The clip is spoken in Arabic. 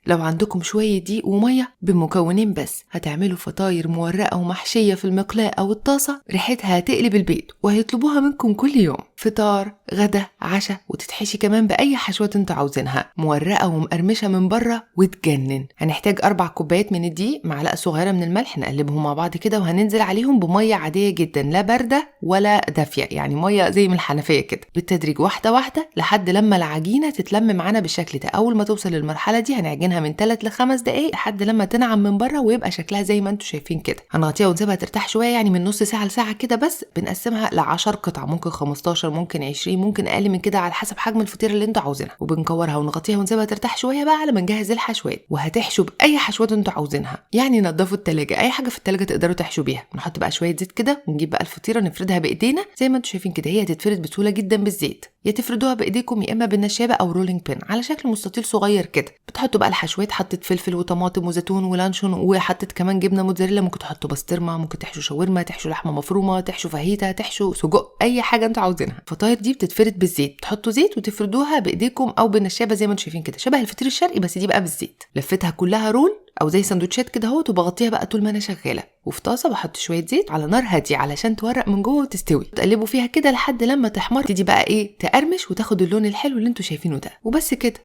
لو عندكم شوية دقيق ومية بمكونين بس هتعملوا فطاير مورقة ومحشية في المقلاة أو الطاسة ريحتها هتقلب البيت، وهيطلبوها منكم كل يوم، فطار غدا عشاء، وتتحشي كمان بأي حشوات انتوا عاوزينها، مورقة ومقرمشة من بره وتجنن. هنحتاج 4 كوبايات من الدقيق، معلقة صغيرة من الملح، نقلبهم مع بعض كده، وهننزل عليهم بمية عادية جدا، لا باردة ولا دافية، يعني مية زي من الحنفية كده، بالتدريج واحدة واحدة لحد لما العجينة تتلم معانا بالشكل ده. أول ما توصل للمرحلة دي هنعجنها من 3 ل5 دقايق لحد لما تنعم من بره ويبقى شكلها زي ما انتوا شايفين كده. هنغطيها ونسيبها ترتاح شوية، يعني من نص ساعة لساعة كده بس. بنقسمها ل10 قطع، ممكن 15 ممكن 20 ممكن أقل من كده على حسب حجم الفطيرة اللي انتوا عاوزينها، وبنكورها ونغطيها ونسيبها ترتاح شوية بقى على ما نجهز الحشوات. وهتحشوا بأي حشوات انتوا عاوزينها، يعني نضفوا التلاجة، أي حاجة في التلاجة تقدروا تحشوا بيها. نحط بقى شوية زيت كده، ونجيب بقى الفطيرة نفردها بإيدينا زي ما انتوا شايفين كده. هي هتتفرد بسهولة جدا بالزيت، يا تفردوها بايديكم يا اما بالنشابه او رولينج بين على شكل مستطيل صغير كده. بتحطوا بقى الحشوات، حطيت فلفل وطماطم وزيتون ولانشون، وحطيت كمان جبنه موتزاريلا، ممكن تحطوا بسطرمه، ممكن تحشوا شاورما، تحشوا لحمه مفرومه، تحشوا فاهيتا، تحشوا سجق، اي حاجه انتوا عاوزينها. الفطاير دي بتتفرد بالزيت، تحطوا زيت وتفردوها بايديكم او بالنشابه زي ما انتوا شايفين كده، شبه الفطير الشرقي بس دي بقى بالزيت. لفتها كلها رول او زي سندوتشات كده اهوت، وبغطيها بقى طول ما انا شغاله. وفي طاسه بحط شويه زيت على نار هاديه علشان تورق من جوه وتستوي. تقلبوا فيها كده لحد لما تحمر، تدي بقى ايه، تقرمش وتاخد اللون الحلو اللي انتوا شايفينه ده، وبس كده.